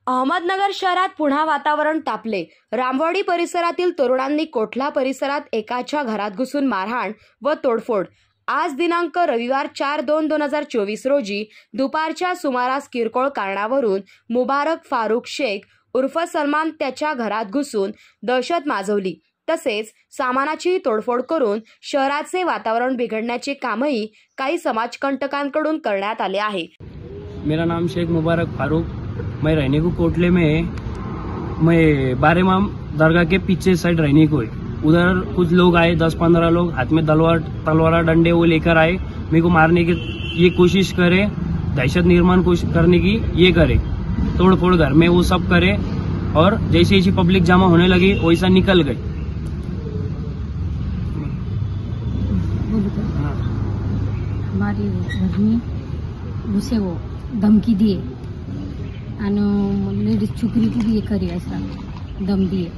अहमदनगर शहरात पुन्हा वातावरण तापले। रामवाडी परिसरातील तरुणांनी कोठला परिसरात एकाच्या घरात घुसून मारहाण व तोडफोड। आज दिनांक रविवार 4/2/2024 रोजी दुपारच्या सुमारास किरकोळ कारणावरून मुबारक फारुख शेख उर्फ सलमान त्याच्या घरात घुसून दहशत माजवली, तसेच सामानाची तोडफोड करून शहराचे वातावरण बिघडण्याचे कामही काही समाजकंटकांकडून करण्यात आले आहे। मेरा नाम शेख मुबारक फारूक, मैं रहने को कोटले में है। मैं बारेमाम दरगाह के पीछे साइड रहने को है। उधर कुछ लोग आए, 10-15 लोग, हाथ में तलवार डंडे वो लेकर आए। मेरे को मारने की ये कोशिश करे, दहशत निर्माण करने की ये करे, तोड़फोड़ घर में वो सब करे। और जैसे जैसी पब्लिक जमा होने लगी वैसा निकल गई। हमारे घर में उसे वो धमकी दिए और लेडीज छोकरी को भी ये करे, ऐसा दम दिए।